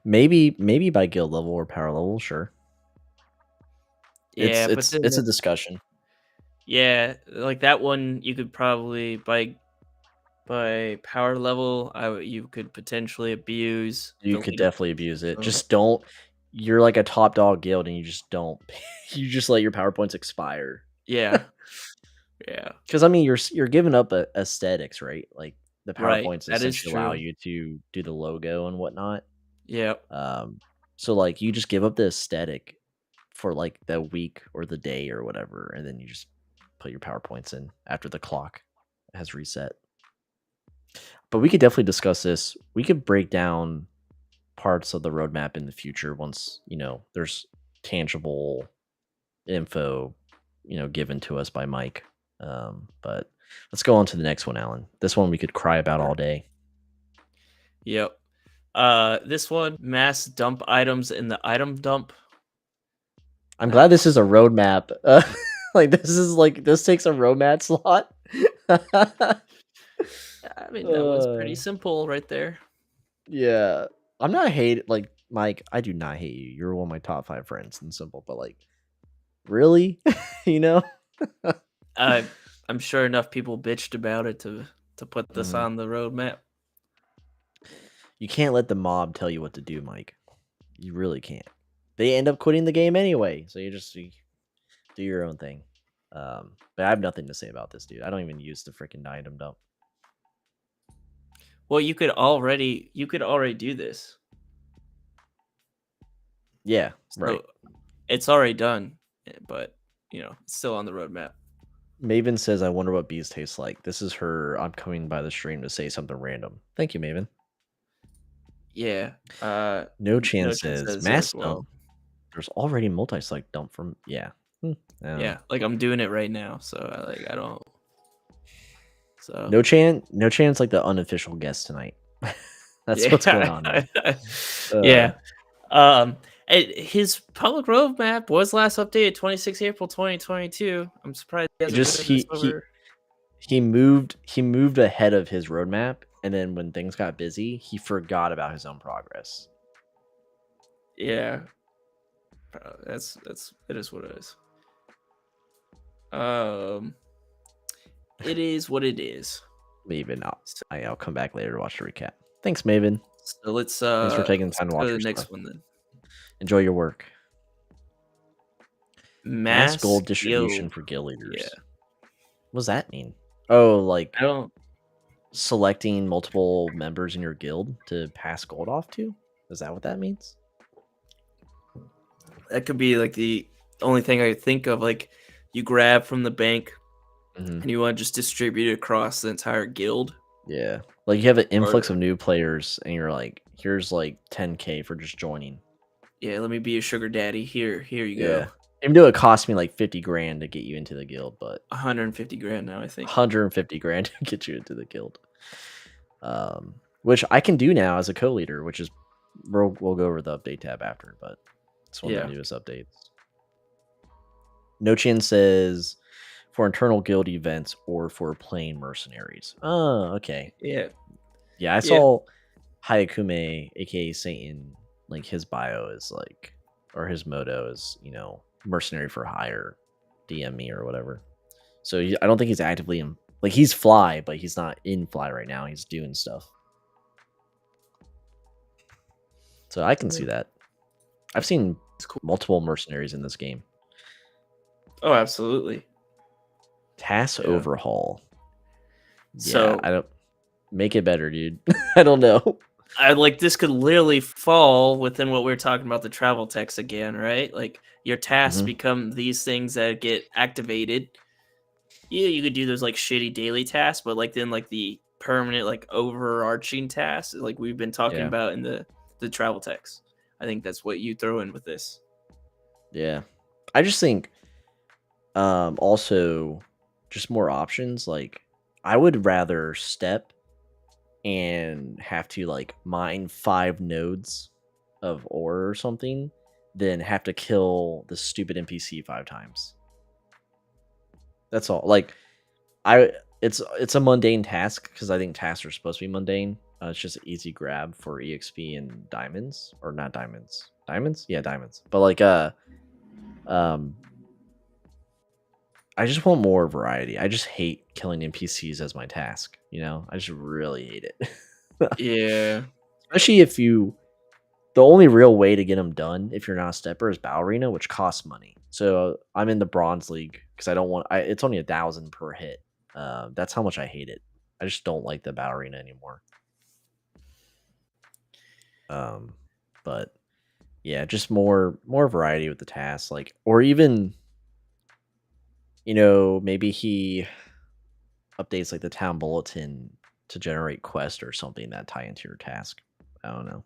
maybe by guild level or power level, sure. It's Yeah, but it's then it's a discussion. yeah, like that one you could probably by power level, you could potentially abuse You the could leaderboard definitely abuse it. system. Just don't. You're like a top dog guild, and you just don't. You just let your PowerPoints expire. Yeah. Yeah. Because I mean, you're giving up aesthetics, right? Like the Right. PowerPoints That is essentially allow true. you to do the logo and whatnot. Yeah. Um, so like you just give up the aesthetic for like the week or the day or whatever, and then you just put your PowerPoints in after the clock has reset. But we could definitely discuss this. We could break down parts of the roadmap in the future once, there's tangible info, given to us by Mike. But let's go on to the next one, Alan. This one we could cry about all Sure. day. Yep. This one, mass dump items in the item dump. I'm glad this is a roadmap. Like this takes a roadmap slot. I mean, that was pretty simple right there. Yeah. I'm not hate like Mike, I do not hate you. You're one of my top 5 friends in Simple, but like really? you know? I I'm sure enough people bitched about it to put this Mhm. on the roadmap. You can't let the mob tell you what to do, Mike. You really can't. They end up quitting the game anyway, so you do your own thing. But I have nothing to say about this, dude. I don't even use the freaking item dump. Well, you could already do this. Yeah, right. So it's already done, but it's still on the roadmap. Maven says, "I wonder what bees taste like." This is her. I'm coming by the stream to say something random. Thank you, Maven. Yeah. No chance Nochin says says as mass well. dump. There's already multi-select dump from yeah. I don't know. Yeah, like I'm doing it right now, so I don't. So No chance like the unofficial guest tonight. That's what's going on, man. yeah, Uh, yeah. His public roadmap was last updated 26 April 2022. I'm surprised he it hasn't just moved this over. he moved ahead of his roadmap, and then when things got busy, he forgot about his own progress. Yeah, it is what it is. Um, it is what it is. Maven, So, I'll come back later to watch the recap. Thanks, Maven. so Thanks for taking the let's time to go watch to the your next stuff. one then. Enjoy your work. Mass Mass gold distribution guild. for guild Yeah, leaders. What does that mean? Oh, like I don't. selecting multiple members in your guild to pass gold off to? Is that what that means? That could be like the only thing I think of. Like you grab from the bank Hmm. and you want to just distribute it across the entire guild. Yeah. Like you have an Or influx of new players and you're like, here's like 10K for just joining. yeah, let me be a sugar daddy. Here you go. Yeah. Even though it cost me like 50 grand to get you into the guild, but 150 grand now, I think. 150 grand to get you into the guild. Which I can do now as a co-leader, which is we'll go over the update tab after, but it's one of Yeah. the newest updates. Nochin says for internal guild events or for playing mercenaries. Oh, okay. Yeah. Yeah, I Yeah. saw Hayakume, aka Satan, like his bio is like, or his motto is, mercenary for hire, DM me or whatever. So I don't think he's actively in, like he's fly, but he's not in fly right now. He's doing stuff. So I can see that. I've seen It's cool. multiple mercenaries in this game. Oh, absolutely. TAS Yeah. overhaul. So Yeah, I don't make it better, dude. I don't know. I like this could literally fall within what we were talking about the travel text again, right? Like your tasks Mhm. become these things that get activated. Yeah, you could do those like shitty daily tasks, but like then like the permanent like overarching tasks, like we've been talking Yeah. about in the travel text. I think that's what you throw in with this. Yeah. I just think also just more options. Like I would rather step and have to like mine 5 nodes of ore or something than have to kill the stupid NPC 5 times. That's all. Like it's a mundane task because I think tasks are supposed to be mundane. It's just an easy grab for EXP and diamonds, or not diamonds. Diamonds? Yeah, diamonds. But like um I just want more variety. I just hate killing NPCs as my task, I just really hate it. Yeah. Especially if the only real way to get them done if you're not a stepper is Battle Arena, which costs money. So I'm in the bronze league because I don't want. It's only 1,000 per hit. That's how much I hate it. I just don't like the Battle Arena anymore. But yeah, just more variety with the tasks, like, or even maybe he updates like the town bulletin to generate quest or something that tie into your task. I don't know.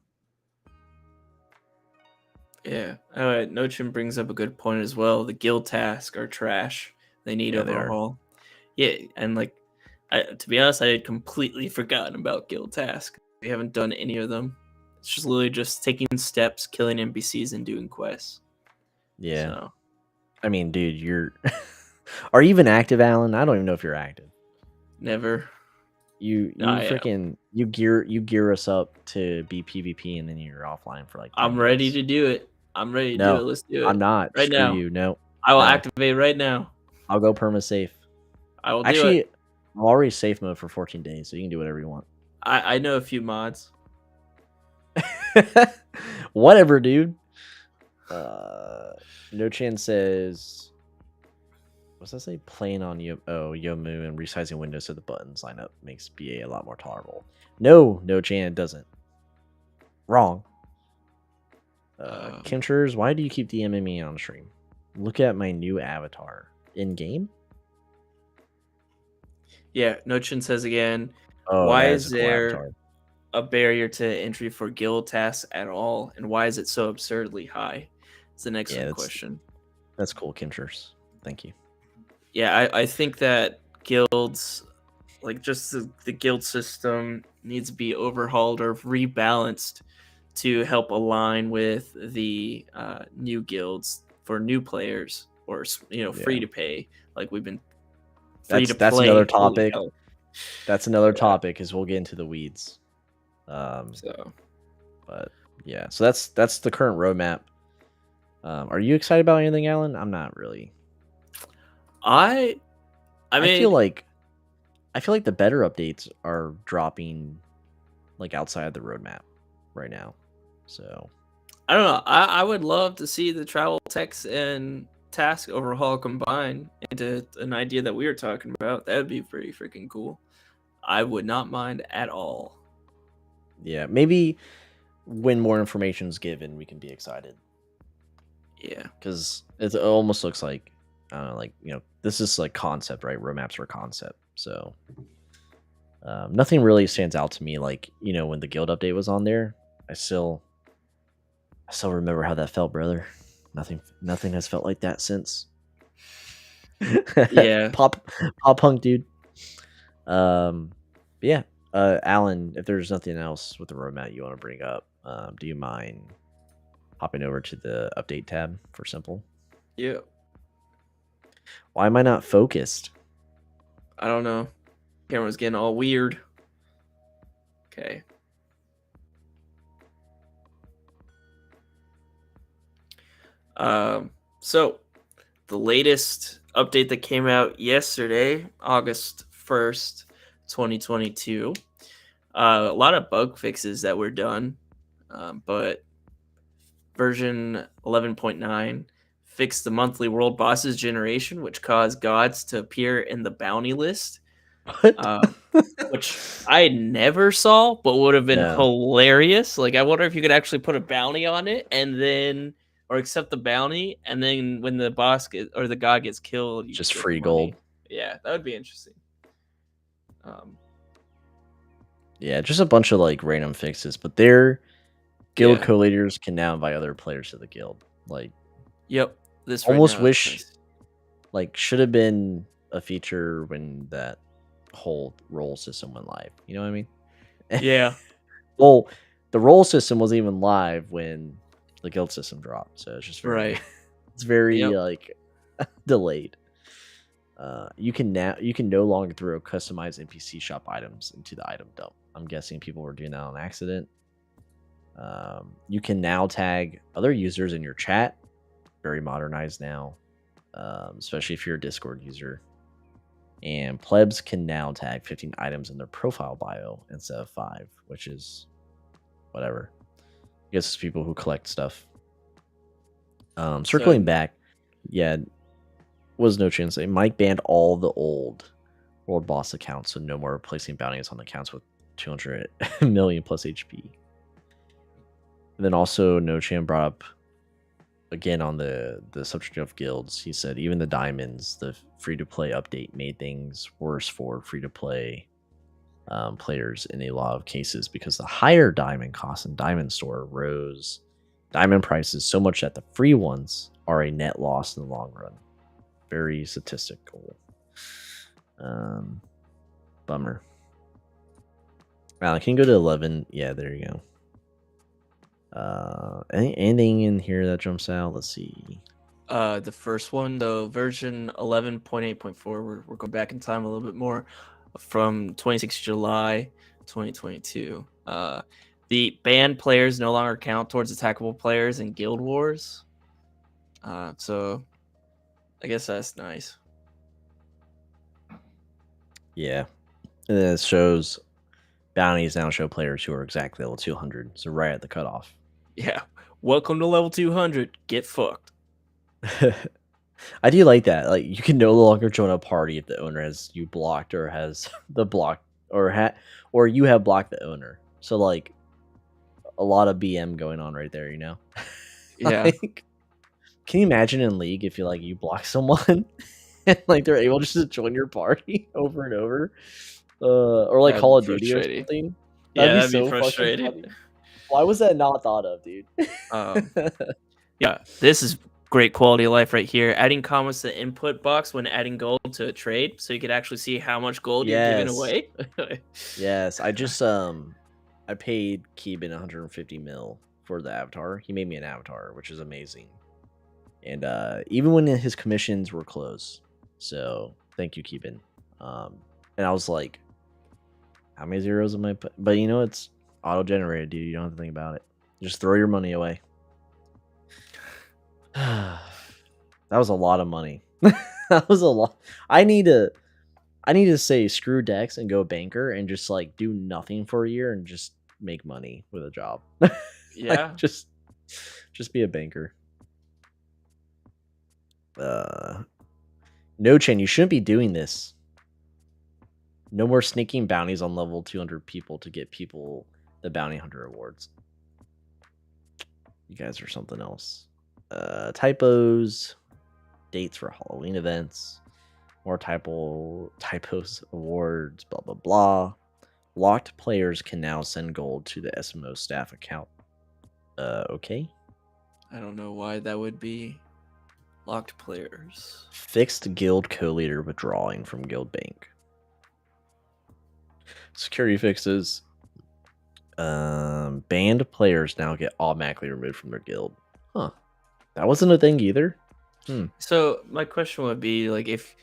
Yeah. Nochin brings up a good point as well. The guild tasks are trash. They need Yeah, they are. overhaul. Yeah, and like to be honest, I had completely forgotten about guild tasks. We haven't done any of them. It's just literally just taking steps, killing NPCs, and doing quests. Yeah. So I mean, dude, you're are you even active, Alan? I don't even know if you're active. never. You I am. freaking you gear us up to be PvP and then you're offline for like 10 I'm ready days. to do it. I'm ready to do it. No, Let's do I'm it not. right Screw now. you. No, I will no. activate right now. I'll go perma safe. I will do Actually, it. I'm already safe mode for 14 days, so you can do whatever you want. I know a few mods. Whatever, dude. No Chan says, what's that say? Playing on Yomu and resizing windows so the buttons line up makes BA a lot more tolerable. No Chan, it doesn't. Wrong. Kimchers, why do you keep DMing me on stream? Look at my new avatar in game. Yeah, Nochin says again. Oh, why that is a cool there avatar. a barrier to entry for guild tasks at all, and why is it so absurdly high? It's an excellent question. That's cool, Kimchers. Thank you. Yeah, I think that guilds, like just the guild system, needs to be overhauled or rebalanced to help align with the new guilds for new players, or free to pay. Like we've been free to play. That's another topic. That's another topic, as we'll get into the weeds. But yeah, so that's the current roadmap. Are you excited about anything, Alan? I'm not really. I feel like the better updates are dropping like outside of the roadmap right now. So I don't know. I would love to see the travel text and task overhaul combined into an idea that we were talking about. That would be pretty freaking cool. I would not mind at all. Yeah, maybe when more information is given, we can be excited. Yeah, because it almost looks like, I don't know, like, this is like concept, right? Roadmaps are concept, so nothing really stands out to me. Like, when the guild update was on there, I still remember how that felt, brother. Nothing has felt like that since. Yeah. pop punk, dude. Yeah. Alan, if there's nothing else with the roadmap you want to bring up, do you mind hopping over to the update tab for Simple? Yeah. Why am I not focused? I don't know. Camera's getting all weird. Okay. So the latest update that came out yesterday, August 1st, 2022. A lot of bug fixes that were done, but version 11.9 fixed the monthly world bosses generation, which caused gods to appear in the bounty list. Which I never saw, but would have been hilarious. Like, I wonder if you could actually put a bounty on it and then, or accept the bounty, and then when the boss or the god gets killed, you just free gold. Yeah, that would be interesting. Yeah, just a bunch of like random fixes, but their guild co-leaders can now invite other players to the guild. Like, yep, this almost right now wish like should have been a feature when that whole role system went live. You know what I mean? Yeah. Well, the role system wasn't even live when the guild system dropped, so it's just very, it's very like delayed. You can no longer throw customized NPC shop items into the item dump. I'm guessing people were doing that on accident. You can now tag other users in your chat. Very modernized now, especially if you're a Discord user. And plebs can now tag 15 items in their profile bio instead of 5, which is whatever. I guess it's people who collect stuff. Circling back, was no chance. Mike banned all the old world boss accounts, so no more placing bounties on accounts with 200 million plus HP. And then also No Chan brought up again on the subject of guilds. He said even the diamonds, the free-to-play update made things worse for free-to-play players in a lot of cases, because the higher diamond costs in Diamond Store rose diamond prices so much that the free ones are a net loss in the long run. Very statistical. Bummer. Can you go to 11? Yeah, there you go. Anything in here that jumps out? Let's see. The first one, the version 11.8.4, we're going back in time a little bit more. from 26 July 2022. The banned players no longer count towards attackable players in Guild Wars. So I guess that's nice. Yeah. And then it shows bounties now show players who are exactly level 200, so right at the cutoff. Yeah. Welcome to level 200. Get fucked. I do like that. Like, you can no longer join a party if the owner has you blocked or has the block or you have blocked the owner. So like a lot of BM going on right there, you know? Yeah. Like, can you imagine in League if you block someone and like they're able just to join your party over and over? Or like That'd Call be of Duty or frustrating. something. Yeah, That'd be that'd be so fucking frustrating. funny. Why was that not thought of, dude? Yeah, this is great quality of life right here. Adding comments to the input box when adding gold to a trade, so you could actually see how much gold you're giving Yes. away. Yes, I just I paid Keeban 150 mil for the avatar. He made me an avatar, which is amazing. And even when his commissions were closed. So thank you, Keeban. And I was like, how many zeros am I put? But you know, it's auto generated, dude. You don't have to think about it. Just throw your money away. That was a lot of money. That was a lot. I need to say screw Dex and go banker and just like do nothing for a year and just make money with a job. Yeah. Like, just be a banker. No Chain, you shouldn't be doing this. No more sneaking bounties on level 200 people to get people the bounty hunter awards. You guys are something else. Typos, dates for Halloween events, more typos awards, blah blah blah. Locked players can now send gold to the SMO staff account. Okay. I don't know why that would be. Locked players. Fixed guild co-leader withdrawing from guild bank. Security fixes. Banned players now get automatically removed from their guild. Huh. That wasn't a thing either. So my question would be, like, if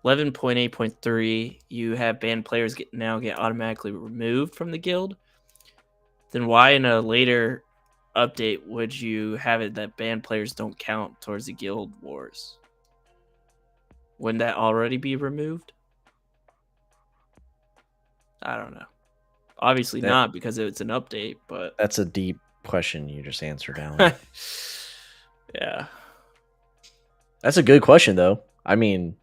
11.8.3 you have banned players now get automatically removed from the guild, then why in a later update would you have it that banned players don't count towards the guild wars? Wouldn't that already be removed? I don't know. Obviously not, because it's an update, but that's a deep question you just answered, Alan. Yeah. That's a good question, though. I mean,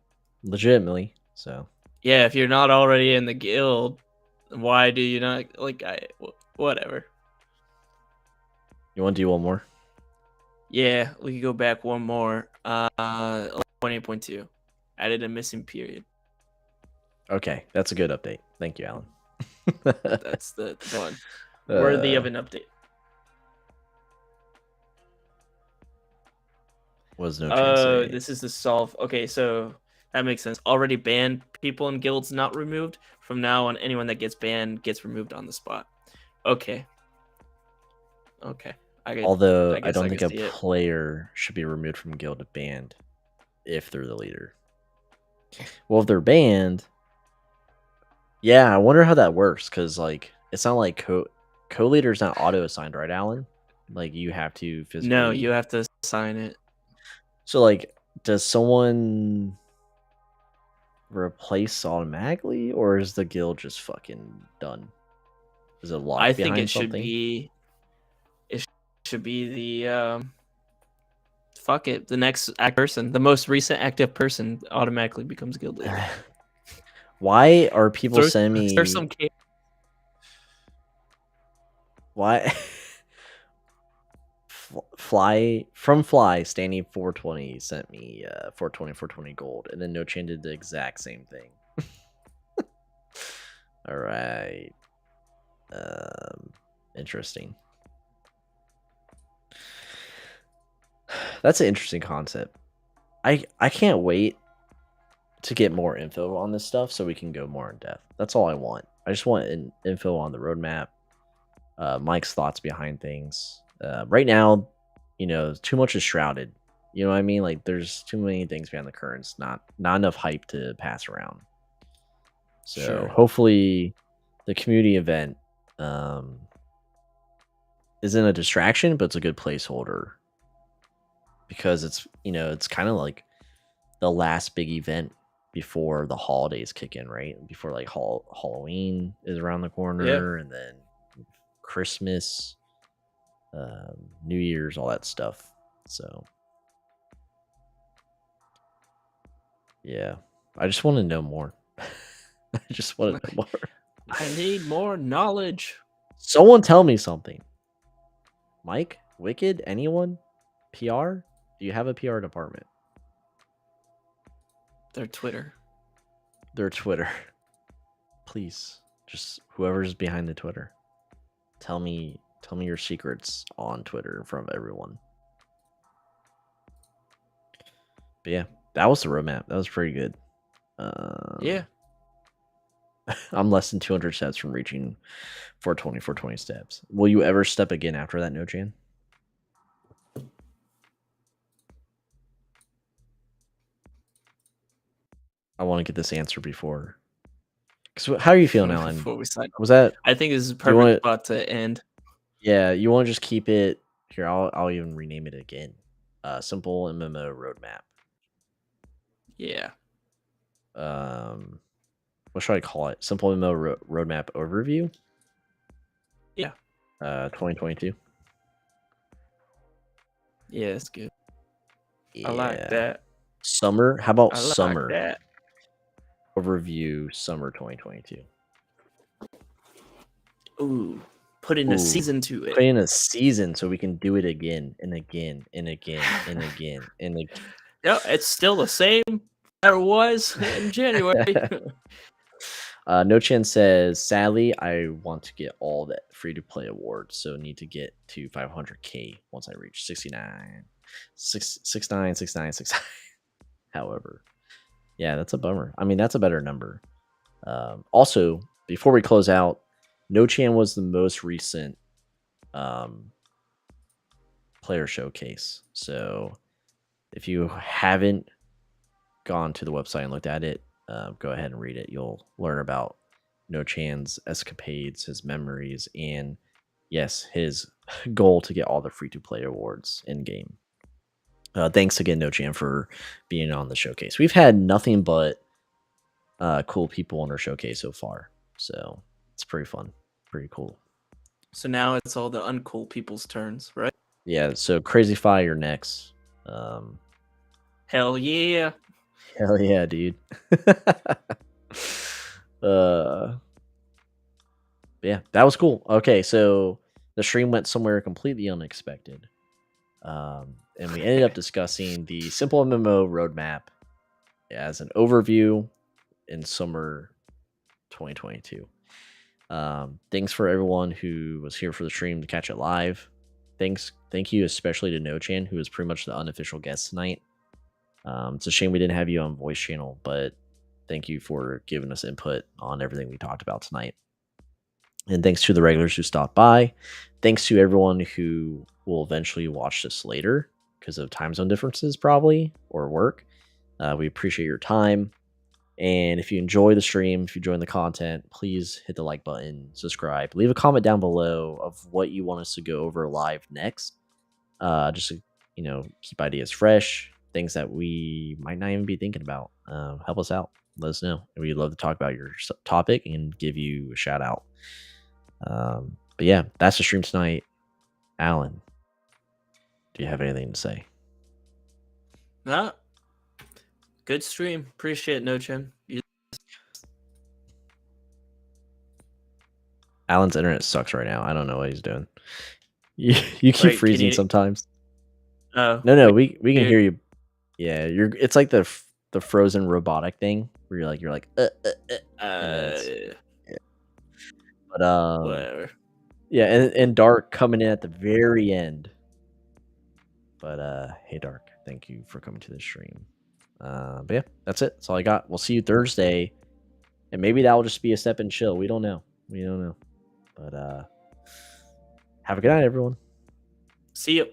legitimately. So yeah, if you're not already in the guild, why do you not whatever? You want to do one more? Yeah, we could go back one more. 11.8.2 added a missing period. Okay, that's a good update. Thank you, Alan. That's the one worthy of an update. Was no chance. This is the solve. Okay, so that makes sense. Already banned people in guilds not removed. From now on, anyone that gets banned gets removed on the spot. Okay. Although I don't think a player should be removed from guild if banned if they're the leader. Well, if they're banned, yeah, I wonder how that works, because like it's not like co-leader's not auto-assigned, right, Alan? Like you have to physically. No, you have to assign it. So like, does someone replace automatically, or is the guild just fucking done? Is it locked? I think behind it should something? be. It should be the fuck it. The next person, the most recent active person, automatically becomes guild leader. Why are people sending me? There's some. Why? Fly standing 420 sent me 420 gold, and then No Chain did the exact same thing. All right. Interesting. That's an interesting concept. I can't wait to get more info on this stuff so we can go more in depth. That's all I want. I just want info on the roadmap, Mike's thoughts behind things. Right now, too much is shrouded. You know what I mean? Like, there's too many things behind the curtains. Not enough hype to pass around. So Sure. hopefully the community event isn't a distraction, but it's a good placeholder because it's kind of like the last big event before the holidays kick in, right? Before like Halloween is around the Yeah. corner, and then Christmas, New Year's, all that stuff. So yeah, I just want to know more. I just want to know more. I need more knowledge. Someone tell me something. Mike, Wicked, anyone? PR? Do you have a PR department? Their Twitter. Their Twitter. Please, just whoever's behind the Twitter. Tell me your secrets on Twitter in front of everyone. But yeah, that was the roadmap. That was pretty good. Yeah. I'm less than 200 steps from reaching 420 steps. Will you ever step again after that, No-Chan? I want to get this answer before. So how are you feeling, Alan? Before we sign off. Was that? I think this is a Do you want perfect spot to end. Yeah, you want to just keep it here? I'll even rename it again. SimpleMMO Roadmap. Yeah. What should I call it? SimpleMMO Roadmap Overview. Yeah. 2022. Yeah, that's good. Yeah. I like that. Summer. How about I like summer that. overview? Summer 2022. Ooh, put in a season to Put it. in a season so we can do it again and again and again and again and again. Yeah, it's still the same that it was in January. No-Chan says, sadly, I want to get all the free-to-play awards, so need to get to 500k once I reach 69. 69. However, yeah, that's a bummer. I mean, that's a better number. Also, before we close out, No-Chan was the most recent player showcase. So if you haven't gone to the website and looked at it, go ahead and read it. You'll learn about No-Chan's escapades, his memories, and yes, his goal to get all the free-to-play awards in game. Thanks again, No-Chan, for being on the showcase. We've had nothing but cool people on our showcase so far, so it's pretty fun, pretty cool. So now it's all the uncool people's turns, right? Yeah, so Crazy Fi, you're next. Hell yeah. Hell yeah, dude. Yeah, that was cool. Okay, so the stream went somewhere completely unexpected. And we ended up discussing the SimpleMMO Roadmap as an overview in summer 2022. Thanks for everyone who was here for the stream to catch it live. Thank you especially to No-Chan, who was pretty much the unofficial guest tonight. It's a shame we didn't have you on voice channel, but thank you for giving us input on everything we talked about tonight. And thanks to the regulars who stopped by. Thanks to everyone who will eventually watch this later because of time zone differences, probably, or work. We appreciate your time. And if you enjoy the stream, if you enjoy the content, please hit the like button, subscribe, leave a comment down below of what you want us to go over live next. Just to, keep ideas fresh, things that we might not even be thinking about. Help us out. Let us know. We'd love to talk about your topic and give you a shout out. But yeah, that's the stream tonight. Alan, do you have anything to say? Nah. Good stream. Appreciate it, No-Chan. Alan's internet sucks right now. I don't know what he's doing. You keep freezing sometimes. No, we can hear you. Yeah, it's like the frozen robotic thing where you're like yeah. But whatever. Yeah, and Dark coming in at the very end. But hey Dark, thank you for coming to the stream. But yeah, that's it. That's all I got. We'll see you Thursday. And maybe that'll just be a step and chill. We don't know. But have a good night, everyone. See you.